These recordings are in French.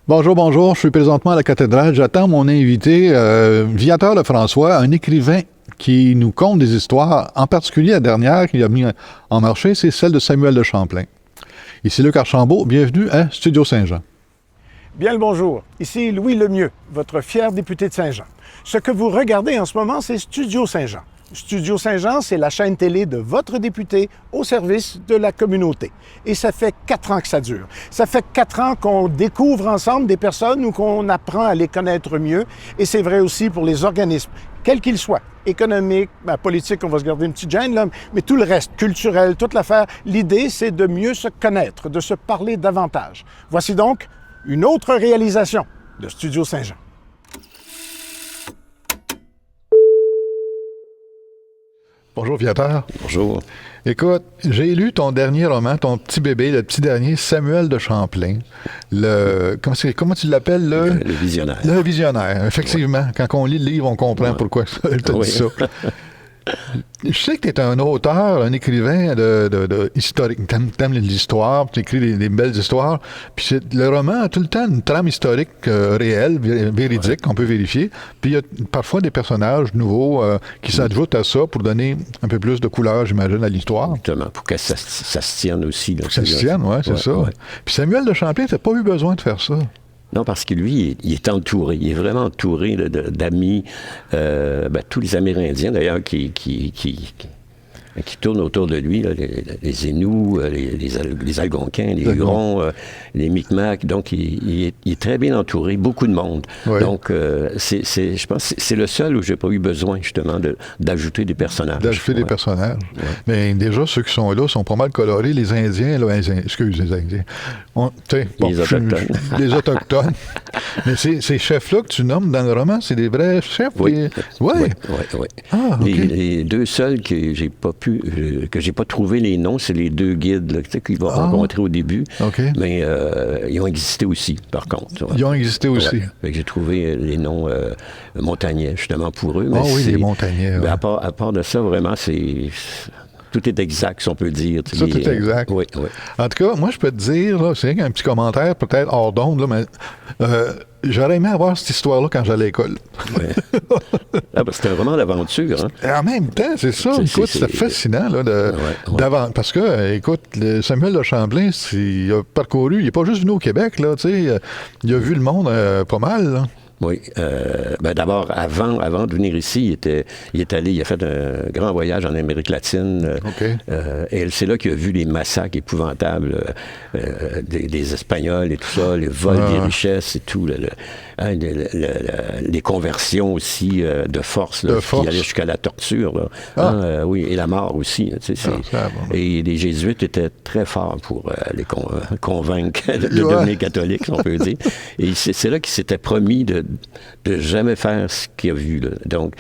Bonjour, bonjour. Je suis présentement à la cathédrale. J'attends mon invité, Viateur Lefrançois, un écrivain qui nous conte des histoires. En particulier, la dernière qu'il a mis en marché, c'est celle de Samuel de Champlain. Ici Luc Archambault. Bienvenue à Studio Saint-Jean. Bien le bonjour. Ici Louis Lemieux, votre fier député de Saint-Jean. Ce que vous regardez en ce moment, c'est Studio Saint-Jean. Studio Saint-Jean, c'est la chaîne télé de votre député au service de la communauté. Et ça fait 4 ans que ça dure. Ça fait 4 ans qu'on découvre ensemble des personnes ou qu'on apprend à les connaître mieux. Et c'est vrai aussi pour les organismes, quels qu'ils soient. Économique, politique, on va se garder une petite gêne, là, mais tout le reste, culturel, toute l'affaire. L'idée, c'est de mieux se connaître, de se parler davantage. Voici donc une autre réalisation de Studio Saint-Jean. Bonjour, Viateur. Bonjour. Écoute, j'ai lu ton dernier roman, ton petit bébé, le petit dernier, Samuel de Champlain. Comment tu l'appelles? Le visionnaire. Le visionnaire, effectivement. Ouais. Quand on lit le livre, on comprend pourquoi elle t'a dit ça. Je sais que tu es un auteur, un écrivain de historique. T'aimes l'histoire, tu écris des belles histoires. Puis le roman a tout le temps une trame historique réelle, véridique, qu'on peut vérifier. Puis il y a parfois des personnages nouveaux qui s'ajoutent à ça pour donner un peu plus de couleur, j'imagine, à l'histoire. Exactement, pour que ça se tienne aussi. Là, pour que ça se tienne, oui, c'est ça. Ouais. Puis Samuel de Champlain, t'as pas eu besoin de faire ça. Non, parce que lui, il est entouré. Il est vraiment entouré d'amis. Tous les Amérindiens, d'ailleurs, qui tournent autour de lui, là, les Inuits, les Algonquins, les Hurons, les Micmacs. Donc, il est très bien entouré, beaucoup de monde. Oui. Donc, je pense que c'est le seul où j'ai pas eu besoin, justement, d'ajouter des personnages. D'ajouter des personnages. Ouais. Mais déjà, ceux qui sont là sont pas mal colorés. Les Indiens, là, les Indiens. Les Autochtones. Les Autochtones. Mais ces chefs-là que tu nommes dans le roman, c'est des vrais chefs? Oui. Oui. Ah, OK. Les deux seuls que j'ai pas trouvé les noms, c'est les deux guides là, qu'il va rencontrer au début. Okay. Mais ils ont existé aussi, par contre. Ouais. Ils ont existé aussi. Ouais. J'ai trouvé les noms montagnais, justement, pour eux. Ah oui, les montagnais. Mais à part de ça, vraiment, tout est exact, si on peut dire. Ça, tout est exact. Oui. En tout cas, moi, je peux te dire, là, c'est un petit commentaire, peut-être hors d'onde, là, mais j'aurais aimé avoir cette histoire-là quand j'allais à l'école. Oui. C'était un roman d'aventure. Hein? Et en même temps, c'est ça. Écoute, c'était fascinant, là, parce que, écoute, Samuel de Champlain, il a parcouru, il n'est pas juste venu au Québec, là, tu sais, il a vu le monde pas mal, là. Oui. D'abord, avant de venir ici, il a fait un grand voyage en Amérique latine. Okay. Et c'est là qu'il a vu les massacres épouvantables des Espagnols et tout ça, les vols des richesses et tout. Les conversions aussi de force, qui allaient jusqu'à la torture. Là. Oui, et la mort aussi. Et les Jésuites étaient très forts pour les convaincre de devenir catholiques, si on peut dire. Et c'est là qu'il s'était promis de jamais faire ce qu'il a vu. Là. Donc,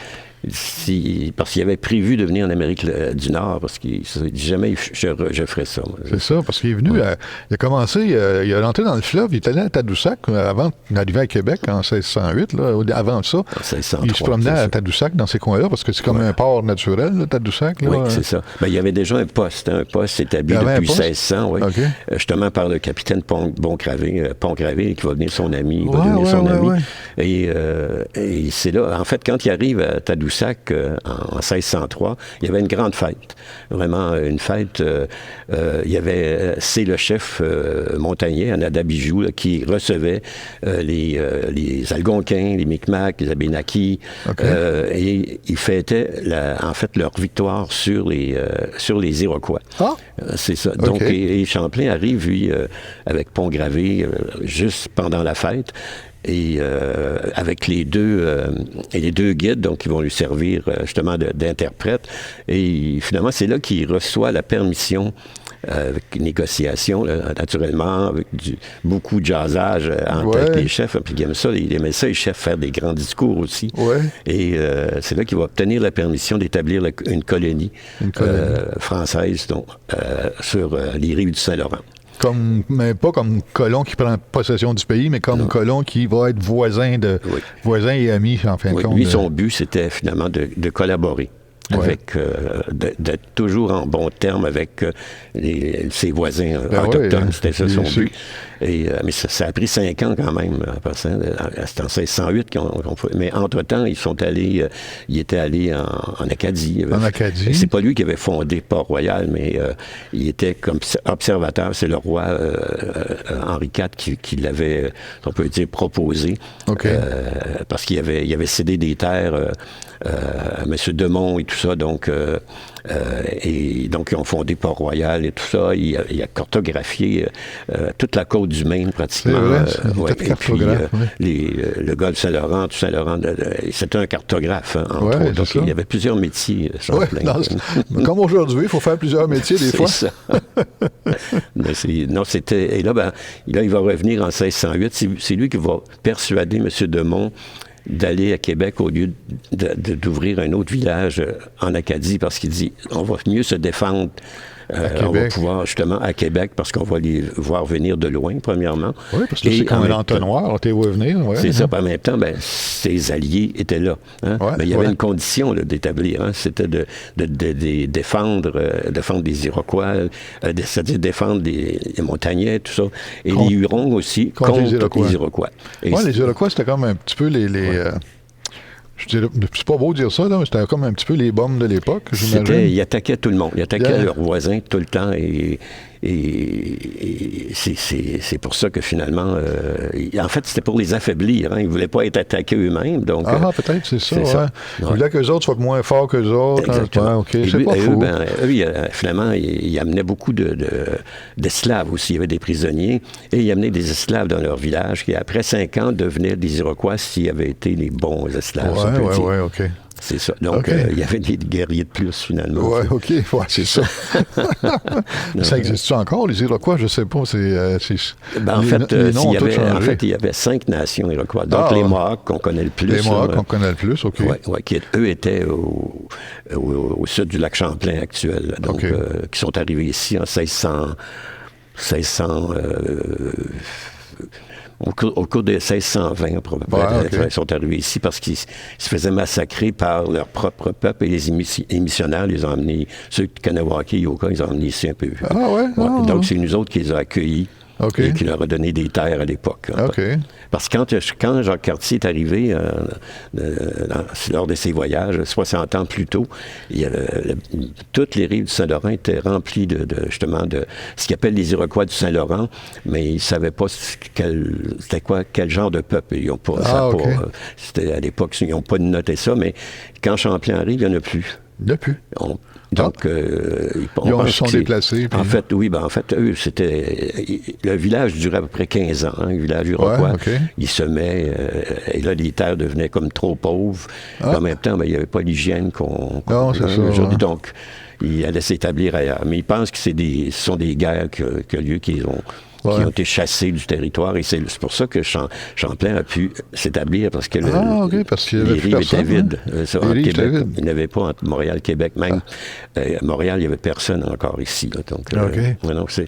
parce qu'il avait prévu de venir en Amérique du Nord, parce qu'il s'est dit jamais je ferais ça. Moi. C'est ça, parce qu'il est venu, il a commencé, il est rentré dans le fleuve, il est allé à Tadoussac avant d'arriver à Québec en 1608, là, avant ça. En 1603, il se promenait à Tadoussac dans ces coins-là, parce que c'est comme un port naturel, là, Tadoussac. Là, oui, c'est ça. Il y avait déjà un poste établi depuis 1600, oui, okay. Justement par le capitaine Pontgravé, qui va devenir son ami. Et c'est là, en fait, quand il arrive à Tadoussac, en 1603, il y avait une grande fête. Vraiment une fête. Il y avait le chef montagnais, Anadabijou, qui recevait les Algonquins, les Micmacs, les Abénaquis. Okay. Et ils fêtaient, leur victoire sur les Iroquois. Ah? C'est ça. Okay. Donc, et Champlain arrive, lui, avec Pontgravé, juste pendant la fête. Et avec les deux guides, donc, qui vont lui servir justement d'interprète. Et finalement, c'est là qu'il reçoit la permission, avec négociation, là, naturellement, avec beaucoup de jazzage avec les chefs. Puis il aimait ça, les chefs, faire des grands discours aussi. Ouais. Et c'est là qu'il va obtenir la permission d'établir une colonie. Française, donc, sur les rives du Saint-Laurent. Mais pas comme colon qui prend possession du pays, mais comme colon qui va être voisin et ami, en fin de compte. Lui, son but, c'était finalement de collaborer. avec d'être toujours en bon terme avec ses voisins autochtones. Oui, c'était ça son but. Mais ça a pris 5 ans quand même, en passant. C'était en 1608 mais entre-temps, il était allé en Acadie. En Acadie. C'est pas lui qui avait fondé Port-Royal, mais il était comme observateur. C'est le roi Henri IV qui l'avait, on peut dire, proposé. Parce qu'il avait cédé des terres à M. Demont et tout ça, donc ils ont fondé Port-Royal et tout ça. Il a cartographié toute la côte du Maine, pratiquement. C'est vrai, et puis le golfe Saint-Laurent, tout Saint-Laurent, c'était un cartographe, entre autres. Donc, il y avait plusieurs métiers. Comme aujourd'hui, il faut faire plusieurs métiers des fois. C'est ça. C'était... Et là, il va revenir en 1608. C'est lui qui va persuader M. Demont d'aller à Québec au lieu d'ouvrir un autre village en Acadie, parce qu'il dit on va mieux se défendre. On va pouvoir justement à Québec, parce qu'on va les voir venir de loin, premièrement. Oui, parce que c'est comme un entonnoir, on t'est vu venir. C'est ça, en même temps, ses alliés étaient là. Mais il y avait une condition d'établir, c'était de défendre des Iroquois, c'est-à-dire défendre des Montagnais, tout ça, et les Hurons aussi contre les Iroquois. Oui, les Iroquois, c'était comme un petit peu c'est pas beau de dire ça, là, mais c'était comme un petit peu les bombes de l'époque, j'imagine. Ils attaquaient tout le monde. Ils attaquaient leurs voisins tout le temps. Et c'est pour ça que finalement... en fait, c'était pour les affaiblir. Ils ne voulaient pas être attaqués eux-mêmes. Donc, peut-être, c'est ça. Ils voulaient qu'eux autres soient moins forts qu'eux autres. Exactement. C'est pas fou. Finalement, il amenait beaucoup d'esclaves aussi. Il y avait des prisonniers. Et il amenait des esclaves dans leur village qui, après 5 ans, devenaient des Iroquois s'ils avaient été les bons esclaves. Oui, OK. C'est ça. Donc, il y avait des guerriers de plus, finalement. Oui, OK. Ouais, c'est ça. Ça existe-tu encore, les Iroquois? Je ne sais pas. En fait, il y avait 5 nations Iroquois. Donc, les Mohawks, qu'on connaît le plus. Les Mohawks, qu'on connaît le plus, OK. Oui, qui, eux, étaient au sud du lac Champlain actuel. Donc, qui sont arrivés ici en 1600... Au cours de 1620, probablement, ils sont arrivés ici parce qu'ils se faisaient massacrer par leur propre peuple, et les missionnaires les ont emmenés, ceux de Kanawake, Yoka, ils ont emmenés ici un peu. Donc, c'est nous autres qui les a accueillis. Et qui leur a donné des terres à l'époque. Parce que quand Jacques Cartier est arrivé lors de ses voyages, 60 ans plus tôt, toutes les rives du Saint-Laurent étaient remplies justement de ce qu'ils appellent les Iroquois du Saint-Laurent, mais ils ne savaient pas quel genre de peuple. Ils ont pas, c'était à l'époque, ils n'ont pas noté ça, mais quand Champlain arrive, il n'y en a plus. Il n'y en a plus. Donc, ils sont déplacés. En fait, eux, c'était... Le village durait à peu près 15 ans, le village iroquois. Ils semaient, et là, les terres devenaient comme trop pauvres. En même temps, il n'y avait pas l'hygiène qu'on a aujourd'hui. Donc, ils allaient s'établir ailleurs. Mais ils pensent que ce sont des guerres qui ont lieu, qui ont été chassés du territoire. Et c'est pour ça que Champlain a pu s'établir, parce que les rives étaient vides. Québec, il n'y avait pas entre Montréal et Québec. Même Montréal, il n'y avait personne encore ici. Donc, c'est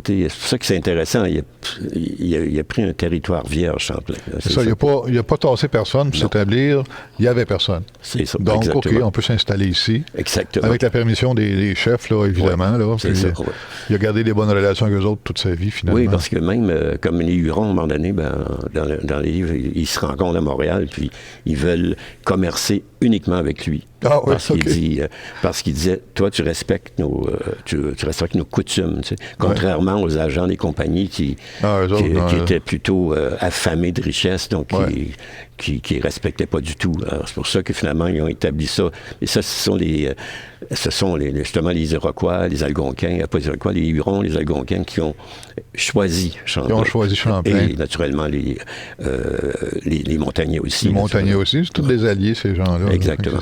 pour ça que c'est intéressant. Il a pris un territoire vierge, Champlain. C'est ça. Il n'a pas tassé personne pour s'établir. Il n'y avait personne. C'est ça. Donc, on peut s'installer ici. Exactement. Avec la permission des chefs, là, évidemment. C'est ça. Il a gardé des bonnes relations avec eux autres toute sa vie, finalement. Oui, parce que même, comme les Hurons, à un moment donné, dans les livres, ils se rencontrent à Montréal, puis ils veulent commercer uniquement avec lui. Parce qu'il disait, toi, tu respectes nos coutumes, tu sais, contrairement aux agents des compagnies qui étaient plutôt affamés de richesse, donc qui respectaient pas du tout. Alors, c'est pour ça que finalement, ils ont établi ça. Et ça, ce sont justement les Iroquois, les Algonquins, pas les Iroquois, les Hurons, les Algonquins qui ont choisi Champlain. Ils ont choisi Champlain. Et naturellement, les Montagnais aussi. Les Montagnais aussi, c'est tous des alliés, ces gens-là. Exactement.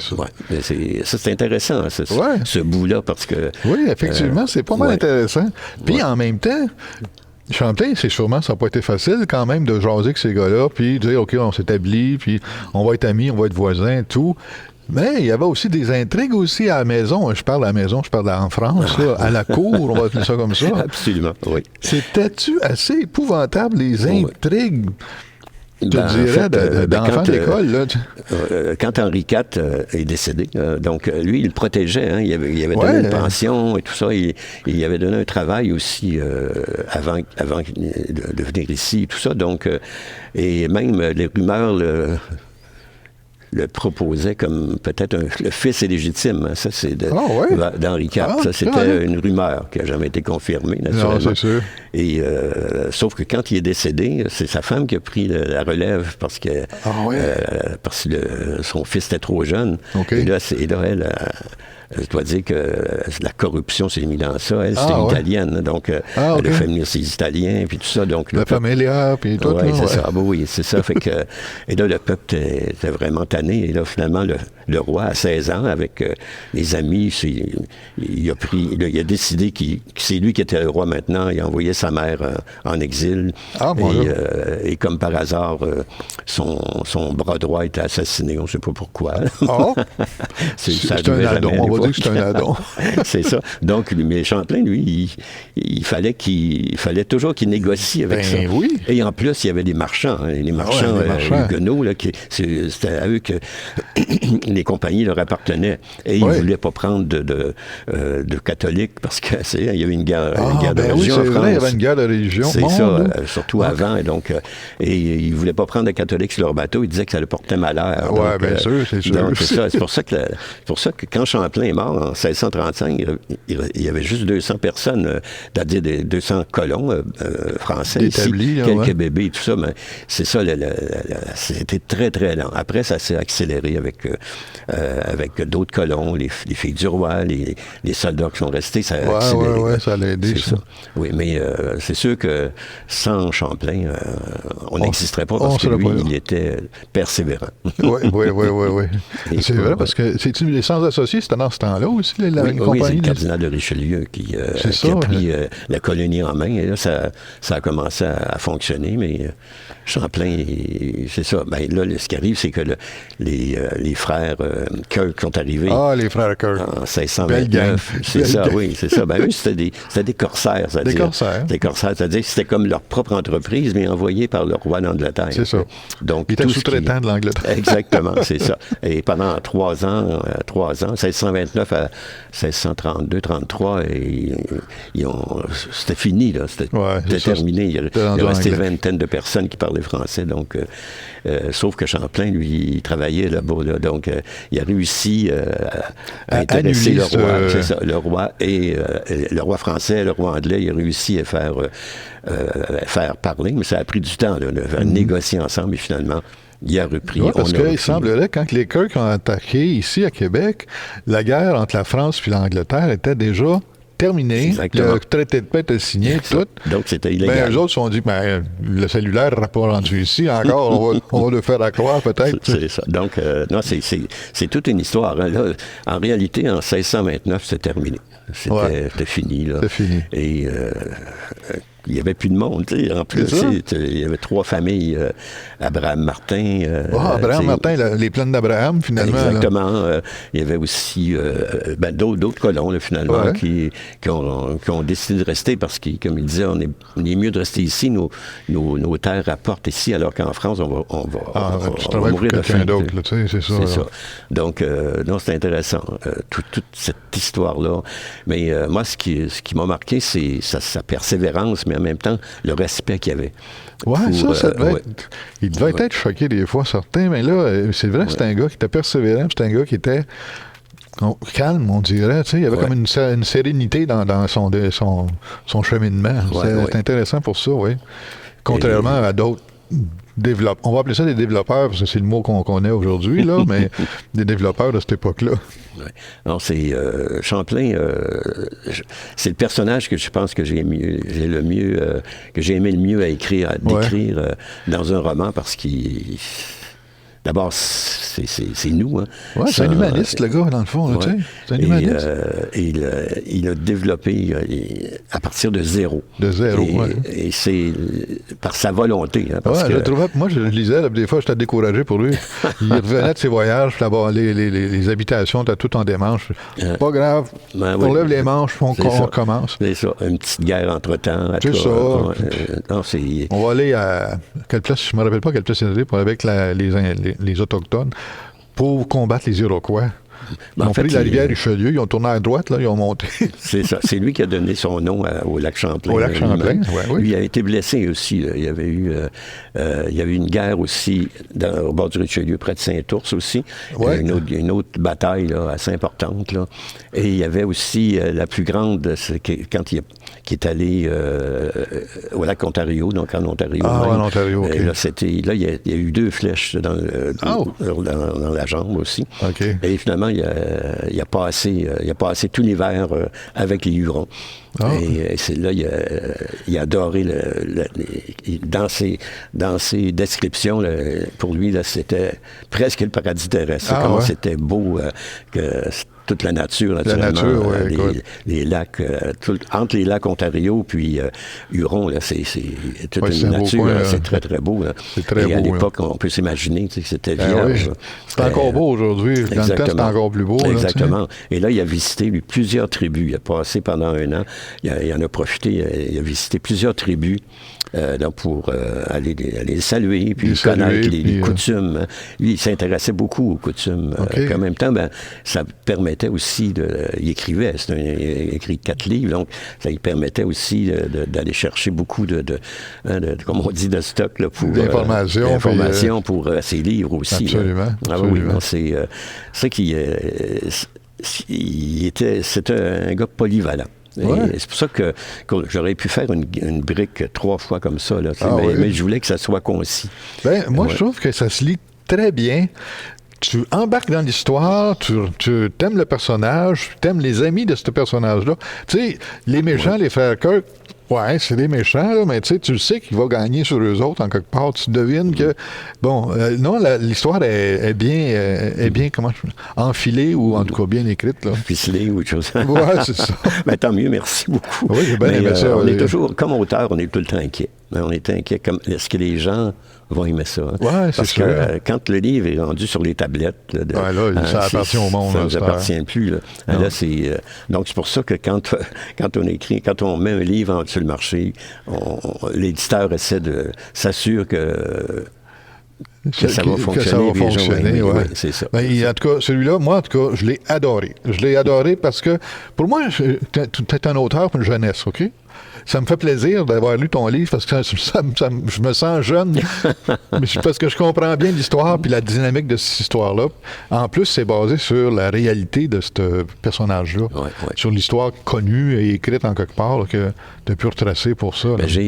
C'est intéressant, ce bout-là, parce que... Oui, effectivement, c'est pas mal intéressant. Puis en même temps, Champlain, ça n'a pas été facile quand même de jaser avec ces gars-là, puis de dire, OK, on s'établit, puis on va être amis, on va être voisins, tout. Mais il y avait aussi des intrigues aussi à la maison. Je parle à la maison, je parle en France, là, à la cour, on va appeler ça comme ça. Absolument, oui. C'était-tu assez épouvantable, les intrigues? dirais, d'enfant d'école. Là. Quand Henri IV est décédé, donc lui, il le protégeait. Hein, il avait donné une pension et tout ça. Il avait donné un travail aussi avant de venir ici et tout ça. Donc, et même les rumeurs le proposait comme peut-être le fils illégitime. Ça, c'est d'Henri IV. Ça, c'était une rumeur qui n'a jamais été confirmée, naturellement. Non, c'est sûr. Et, sauf que quand il est décédé, c'est sa femme qui a pris la relève parce que, son fils était trop jeune. Et là, elle... Je dois dire que la corruption s'est mise dans ça. Elle, c'était une Italienne. Donc, elle a fait venir ses Italiens, puis tout ça. Donc, la familia, puis tout. Oui, c'est ça. Ah, oui, c'est ça. Fait que, et là, le peuple était vraiment tanné. Et là, finalement, le roi, à 16 ans, avec les amis, il a décidé que c'est lui qui était le roi maintenant. Il a envoyé sa mère en exil. Et comme par hasard, son bras droit était assassiné. On ne sait pas pourquoi. C'est un addon. On va dire que c'est un addon. C'est ça. Donc, mais Champlain, lui, il fallait toujours qu'il négocie avec ça. Oui. Et en plus, il y avait des marchands. Hein, les marchands huguenots, c'était à eux que les compagnies leur appartenaient. Et ils ne voulaient pas prendre de catholiques parce qu'il y avait une guerre de religion en France. Vrai, il y avait une guerre de religion. C'est ça, surtout avant. Et donc, ils ne voulaient pas prendre de catholiques sur leur bateau. Ils disaient que ça leur portait malheur. Oui, bien sûr, c'est sûr. Donc, c'est pour ça que quand Champlain est mort en 1635, il y avait juste 200 personnes, c'est-à-dire des 200 colons français ici, quelques bébés et tout ça, mais c'est ça, c'était très, très lent. Après, ça s'est accéléré avec d'autres colons, les filles du roi, les soldats qui sont restés, ça a accéléré. Oui, ça l'a aidé, ça. Oui, mais c'est sûr que sans Champlain, on n'existerait pas parce que lui, il était persévérant. Oui. C'est vrai, parce que c'est-tu les sans associés, c'était dans ce temps-là aussi, la compagnie? Oui, c'est le cardinal de Richelieu qui a pris la colonie en main. Et là, ça a commencé à fonctionner, mais Champlain, c'est ça. Ben, là, ce qui arrive, c'est que les frères Kirk sont arrivés. Les frères Kirk. En 1629. C'est ça, oui, c'est ça. Ben, eux, c'était des corsaires, c'est-à-dire. Des corsaires, c'est-à-dire que c'était comme leur propre entreprise, mais envoyée par le roi d'Angleterre. C'est ça. Donc, ils étaient sous-traitants de l'Angleterre. Exactement, c'est ça. Et pendant 3 ans, 1629 à 1632-33, c'était fini, là. C'était terminé. Il y restait une vingtaine de personnes qui parlaient français. Donc, sauf que Champlain, lui, il travaillait là-bas. Là, donc, il a réussi à intéresser le roi. C'est ça, le roi et le roi français, le roi anglais, il a réussi à faire parler, mais ça a pris du temps, là, à négocier ensemble, et finalement, il a repris. Oui, parce qu'il semblerait, quand les Kirk ont attaqué ici à Québec, la guerre entre la France et l'Angleterre était déjà terminée. Exactement. Le traité de paix était signé, tout. Donc, c'était illégal. Ben, eux autres se sont dit, le cellulaire n'aura pas rendu ici encore, on va le faire à croire, peut-être. C'est ça. Donc, non, c'est toute une histoire. Hein. Là, en réalité, en 1629, c'est terminé. C'était fini, là. C'était fini. Et il n'y avait plus de monde. En plus, il y avait 3 familles. Abraham Martin. Abraham Martin, les plaines d'Abraham, finalement. Exactement. Il y avait aussi d'autres colons, là, finalement, qui ont décidé de rester parce que, comme il disait, on est mieux de rester ici. Nos terres rapportent ici, alors qu'en France, on va mourir de faim. C'est ça. Donc, non, c'est intéressant, toute cette histoire-là. Mais moi, ce qui m'a marqué, c'est sa persévérance, mais en même temps, le respect qu'il y avait. Ça devait être... Il devait être choqué des fois, certains, mais là, c'est vrai que c'était un gars qui était persévérant, c'était un gars qui était calme, on dirait. Il y avait comme une sérénité dans son cheminement. C'est intéressant pour ça, oui. Contrairement à d'autres développeurs. On va appeler ça des développeurs, parce que c'est le mot qu'on connaît aujourd'hui, là, mais des développeurs de cette époque-là. Ouais. Non, c'est Champlain, c'est le personnage que je pense que j'ai aimé le mieux à décrire dans un roman, parce qu'il D'abord, c'est nous. Hein. Ouais, c'est un humaniste, le gars, dans le fond. Là, c'est un humaniste. Il a développé à partir de zéro. De zéro, oui. Et c'est par sa volonté. Hein, parce que... moi, je lisais, là, des fois, j'étais découragé pour lui. Il revenait de ses voyages, là-bas, les habitations, t'as tout en démanche. Pas grave, on lève les manches, on commence. C'est ça, une petite guerre entre-temps. C'est ça. On va aller à quelle place, je ne me rappelle pas quelle place c'est pour avec les Autochtones pour combattre les Iroquois. Ils ont pris la rivière Richelieu, ils ont tourné à droite, là, ils ont monté. C'est ça. C'est lui qui a donné son nom au lac Champlain. Au lac Champlain, oui. Lui a été blessé aussi. Là. Il y avait eu une guerre aussi au bord du Richelieu, près de Saint-Ours aussi. Ouais. Une autre bataille là, assez importante. Là. Et il y avait aussi la plus grande, quand il est allé au lac Ontario, donc en Ontario. En Ontario, OK. Là, il y a eu 2 flèches dans la jambe aussi. OK. Et finalement, il a passé tout l'hiver avec les Hurons. Et c'est là, il a adoré dans ses descriptions, pour lui, là, c'était presque le paradis terrestre. Comment c'était beau, toute la nature, naturellement. Les lacs, entre les lacs Ontario puis Huron, là, c'est toute une nature, c'est très, très beau. Là. C'est très beau. Et à l'époque, on peut s'imaginer que c'était vierge. C'est encore beau aujourd'hui. Dans le temps, c'est encore plus beau. Exactement. Là, et là, il a visité plusieurs tribus. Il a passé pendant 1 an. Il en a profité. Il a visité plusieurs tribus. Pour aller les saluer, puis connaître les coutumes. Lui, il s'intéressait beaucoup aux coutumes. En même temps, ça permettait aussi il écrivait, il écrit 4 livres, donc ça lui permettait aussi d'aller chercher beaucoup comme on dit, de stock là, pour d'informations pour ses livres aussi. Absolument. Oui, c'est ça qui c'était un gars polyvalent. C'est pour ça que j'aurais pu faire une brique 3 fois comme ça, là, mais je voulais que ça soit concis. Moi, je trouve que ça se lit très bien. Tu embarques dans l'histoire, tu t'aimes le personnage, tu aimes les amis de ce personnage-là. Tu sais, les méchants, les frères Kirk, c'est des méchants, là, mais tu sais qu'il va gagner sur eux autres en quelque part. Tu devines que, l'histoire est bien comment enfilée ou en tout cas bien écrite. Là. Ficelée ou autre chose. Oui, c'est ça. Tant mieux, merci beaucoup. Oui, j'ai bien aimé ça. On est toujours, comme auteur, on est tout le temps inquiet. On est inquiet. Est-ce que les gens vont aimer ça? Hein? Oui, c'est Parce que quand le livre est rendu sur les tablettes... ça appartient au monde. Ça ne nous appartient plus. Là. Donc, c'est pour ça que quand on met un livre sur le marché, l'éditeur essaie de s'assurer que ça va fonctionner. Oui, c'est ça. En tout cas, celui-là, moi, en tout cas, je l'ai adoré. Je l'ai adoré parce que, pour moi, tu es un auteur pour une jeunesse, OK? Ça me fait plaisir d'avoir lu ton livre parce que je me sens jeune parce que je comprends bien l'histoire puis la dynamique de cette histoire-là. En plus, c'est basé sur la réalité de ce personnage-là, sur l'histoire connue et écrite en quelque part là, que tu as pu retracer pour ça. J'en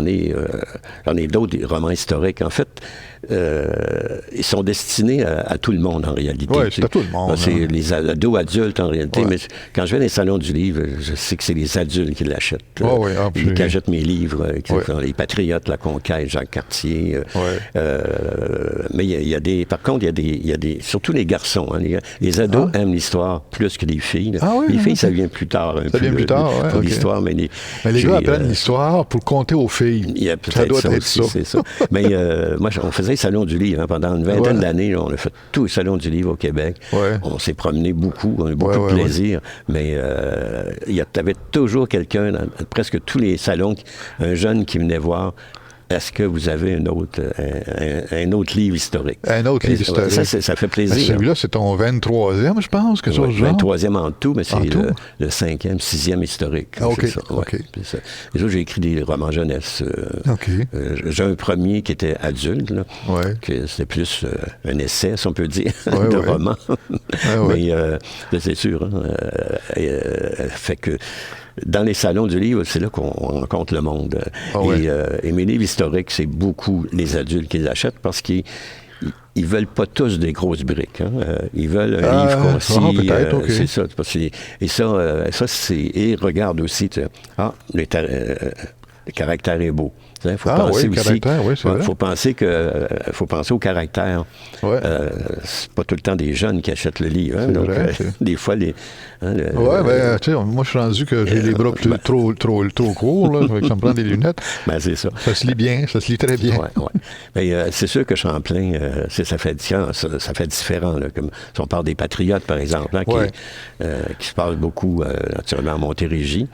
ai d'autres romans historiques. En fait, ils sont destinés à tout le monde en réalité. Oui, c'est à tout le monde. C'est les ados adultes en réalité. Mais quand je vais dans les salons du livre, je sais que c'est les adultes qui l'achètent. Qui achètent mes livres, les Patriotes, La Conquête, Jacques Cartier. Mais par contre, il y a des surtout les garçons. Hein, les ados aiment l'histoire plus que les filles. Les filles, ça vient plus tard. Pour l'histoire. Mais les gars apprennent l'histoire pour compter aux filles. Il y a peut-être ça aussi, c'est ça. Mais moi, on faisait le Salon du livre. Hein, pendant une vingtaine d'années, on a fait tout le Salon du livre au Québec. On s'est promené beaucoup. On a eu beaucoup de plaisir. Mais il y avait toujours quelqu'un dans presque tous les salons, un jeune qui venait voir. Est-ce que vous avez un autre livre historique? Un autre livre historique. Ça fait plaisir. Celui-là, c'est ton 23e, je pense, quelque chose genre? 23e en tout, mais c'est le 5e, 6e historique. OK. Et ça, j'ai écrit des romans jeunesse. J'ai un premier qui était adulte, là, que c'était plus un essai, si on peut dire, de roman. Mais c'est sûr. Fait que dans les salons du livre, c'est là qu'on rencontre le monde. Et mes livres historiques, c'est beaucoup les adultes qui les achètent parce qu'ils veulent pas tous des grosses briques. Hein. Ils veulent un livre concis. C'est ça. Et ça, c'est... Et regarde aussi, Le caractère est beau. Il faut penser aussi. Faut penser au caractère. Ouais. C'est pas tout le temps des jeunes qui achètent le livre. Hein, donc, des fois, moi, je suis rendu que j'ai les bras trop courts, là, ça me prend des lunettes. C'est ça. Ça se lit bien, ça se lit très bien. C'est sûr que Champlain, ça fait différent. Là, comme si on parle des Patriotes, par exemple, hein, qui se parlent beaucoup, naturellement, à Montérégie.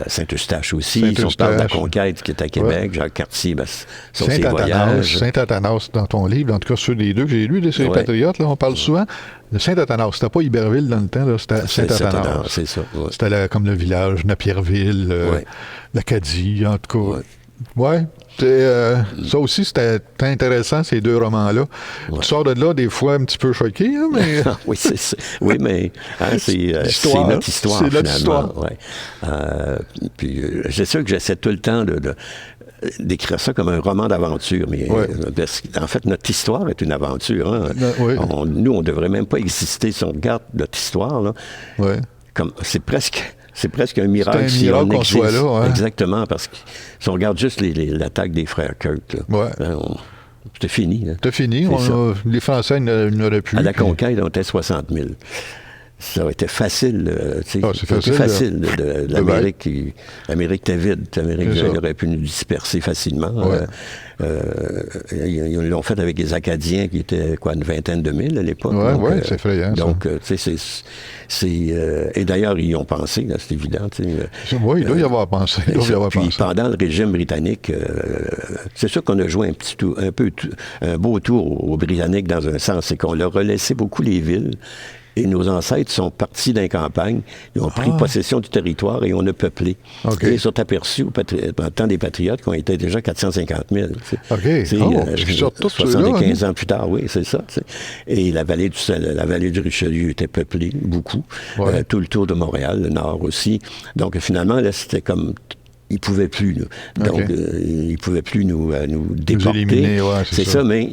Saint-Eustache aussi. Si on parle de la conquête qui est à Québec, Jacques Cartier, sur ses voyages. Saint-Athanas, dans ton livre, en tout cas, ceux des deux que j'ai lus, ces Patriotes, là, on parle souvent de Saint-Athanas. C'était pas Iberville dans le temps, là, c'était Saint-Athanas. C'est ça. Ouais. C'était comme le village, Napierville, l'Acadie, en tout cas. Ouais. Ça aussi, c'était intéressant, ces deux romans-là. Ouais. Tu sors de là, des fois, un petit peu choqué, hein, mais... oui, c'est ça. Oui, mais c'est notre histoire, c'est notre histoire. Ouais. Puis, c'est sûr que j'essaie tout le temps d'écrire ça comme un roman d'aventure, mais en fait, notre histoire est une aventure. Hein. Nous, on ne devrait même pas exister si on regarde notre histoire. Là, c'est presque un miracle si on existe. Soit là, hein? Exactement, parce que si on regarde juste l'attaque des frères Kirk, c'était fini. C'était fini. Les Français n'auraient plus. À la conquête, on était 60 000. Ça aurait été facile. C'est facile. L'Amérique était vide. L'Amérique aurait pu nous disperser facilement. Ils l'ont fait avec les Acadiens qui étaient, une vingtaine de mille à l'époque. C'est effrayant. Donc, et d'ailleurs, ils y ont pensé, là, c'est évident. Oui, il doit y avoir pensé. Pendant le régime britannique, c'est sûr qu'on a joué un beau tour aux Britanniques dans un sens, c'est qu'on leur a laissé beaucoup les villes. Et nos ancêtres sont partis d'un campagne, ils ont pris possession du territoire et on a peuplé. Et ils sont aperçus au temps des Patriotes qu'on était déjà 450 000. 75 ans plus tard, oui, c'est ça. T'sais. Et la vallée du Richelieu était peuplée, beaucoup. Tout le tour de Montréal, le nord aussi. Donc finalement, là, c'était comme... Ils ne pouvaient plus, là. Donc, ils ne pouvaient plus nous déporter. Éliminer, c'est ça, mais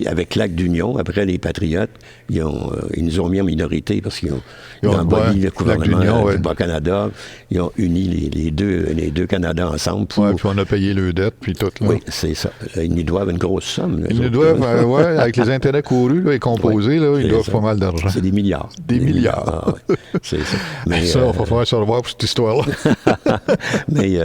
avec l'acte d'union, après les Patriotes, ils nous ont mis en minorité parce qu'ils ont aboli le gouvernement du Bas-Canada. Ils ont uni les deux Canada ensemble. Puis on a payé leurs dettes, puis tout. Là. Oui, c'est ça. Ils nous doivent une grosse somme. Ils nous doivent, avec les intérêts courus et composés, ils doivent pas mal d'argent. C'est des milliards. Des milliards. C'est ça. Mais, ça, on va falloir se revoir pour cette histoire-là. Mais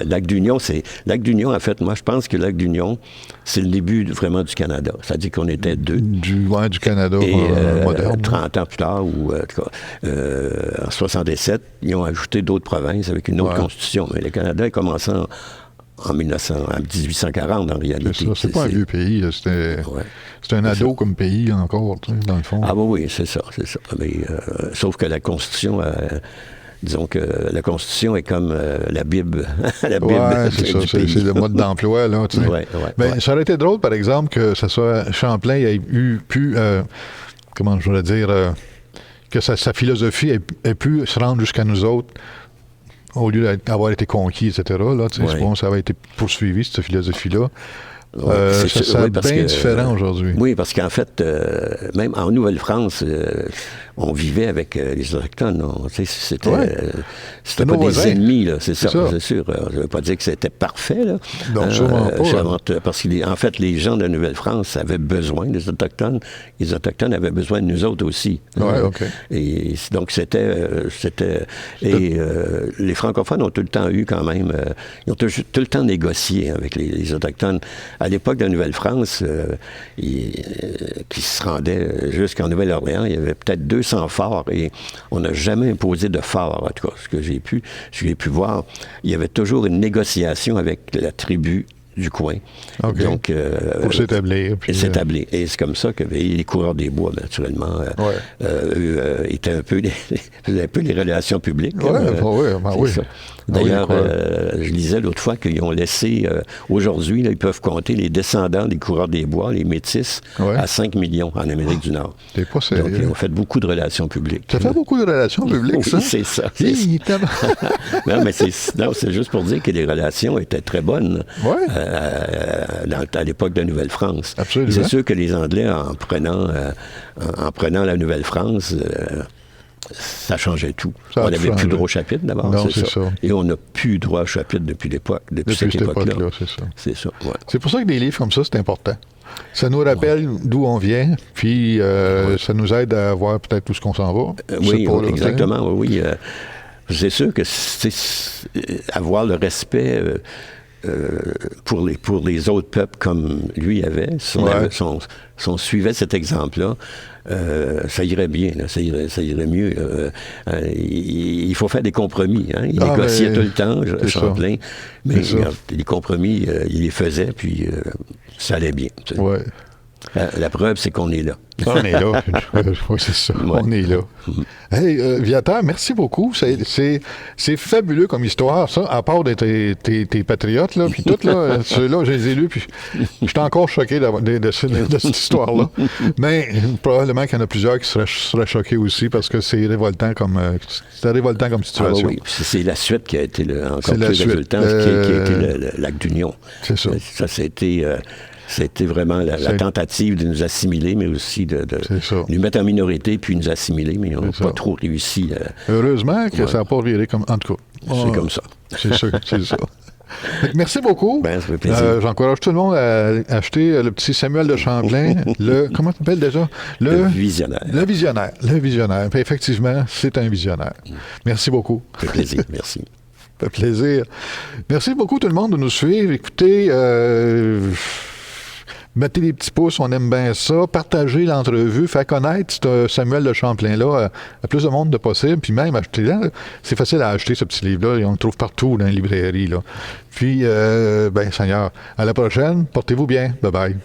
l'acte d'union, en fait, moi, je pense que l'acte d'union, c'est le début vraiment du Canada. C'est-à-dire qu'on était deux. Du Canada moderne. 30 ans plus tard, ou en tout cas, en 67, ils ont ajouté d'autres provinces avec une autre constitution. Mais le Canada a commencé en 1840, en réalité. C'est pas un vieux pays. C'est un ado comme pays encore, dans le fond. Ah oui, c'est ça. Mais, sauf que la Constitution... disons que la Constitution est comme la Bible. C'est ça, c'est le mode d'emploi, là. Mais ça aurait été drôle, par exemple, que ce soit Champlain ait pu, comment je voudrais dire, que sa philosophie ait pu se rendre jusqu'à nous autres, au lieu d'avoir été conquis, etc. Là, bon, ça avait été poursuivi, cette philosophie-là. C'est bien différent aujourd'hui. Oui, parce qu'en fait, même en Nouvelle-France, on vivait avec les Autochtones. C'était pas des ennemis, là, c'est sûr. Je ne veux pas dire que c'était parfait. Là. Donc, sûrement pas. Parce qu'en fait, les gens de la Nouvelle-France avaient besoin des Autochtones. Les Autochtones avaient besoin de nous autres aussi. Et donc, les francophones ont tout le temps eu quand même... ils ont tout le temps négocié avec les Autochtones. À l'époque de la Nouvelle-France, qui se rendait jusqu'en Nouvelle-Orléans, il y avait peut-être 200 forts et on n'a jamais imposé de fort. En tout cas, ce que j'ai pu voir, il y avait toujours une négociation avec la tribu du coin. Donc, pour s'établir. Et c'est comme ça que les coureurs des bois, naturellement, étaient un peu les relations publiques. D'ailleurs, je lisais l'autre fois qu'ils ont laissé, aujourd'hui, ils peuvent compter les descendants des coureurs des bois, les métis, à 5 millions en Amérique du Nord. C'est pas sérieux. Donc, ils ont fait beaucoup de relations publiques. Ça fait beaucoup de relations publiques, ça? Oui, c'est ça. Non, mais c'est juste pour dire que les relations étaient très bonnes à l'époque de la Nouvelle-France. Absolument. C'est sûr que les Anglais, en prenant la Nouvelle-France... ça changeait tout. On n'avait plus droit au chapitre, d'abord, c'est ça. Et on n'a plus droit au chapitre depuis cette époque-là. C'est ça. Ouais. C'est pour ça que des livres comme ça, c'est important. Ça nous rappelle d'où on vient, puis ça nous aide à voir peut-être où ce qu'on s'en va. Oui, exactement. Oui. C'est sûr que avoir le respect pour les autres peuples comme lui avait, si on suivait cet exemple-là, ça irait bien, là, ça irait mieux. Il faut faire des compromis. Hein? Il négociait tout le temps, Champlain, mais les compromis, il les faisait, puis ça allait bien. Ouais. La preuve, c'est qu'on est là. On est là. Oui, c'est ça. Ouais. On est là. Hey, Viateur, merci beaucoup. C'est fabuleux comme histoire, ça, à part de tes patriotes, là, puis tout, là, ceux-là, je les ai lus, puis je suis encore choqué de cette histoire-là. Mais probablement qu'il y en a plusieurs qui seraient choqués aussi, parce que c'est révoltant comme situation. Oui, c'est la suite qui a été encore plus révoltante, qui a été le lac d'Union. C'est ça. Ça, c'était vraiment la tentative de nous assimiler, mais aussi de nous mettre en minorité, puis nous assimiler, mais on n'a pas trop réussi. Heureusement que ça n'a pas viré comme... En tout cas. C'est comme ça. C'est ça. Merci beaucoup. Ça fait plaisir. J'encourage tout le monde à acheter le petit Samuel de Champlain, comment tu t'appelles déjà? Le visionnaire. Le visionnaire. Puis effectivement, c'est un visionnaire. Merci beaucoup. Ça fait plaisir, merci. Ça fait plaisir. Merci beaucoup tout le monde de nous suivre. Écoutez... mettez des petits pouces, on aime bien ça. Partagez l'entrevue, faites connaître ce Samuel de Champlain-là à plus de monde de possible. Puis même, achetez-le. C'est facile à acheter, ce petit livre-là. Et on le trouve partout dans les librairies. Là. Puis, Seigneur, à la prochaine. Portez-vous bien. Bye-bye.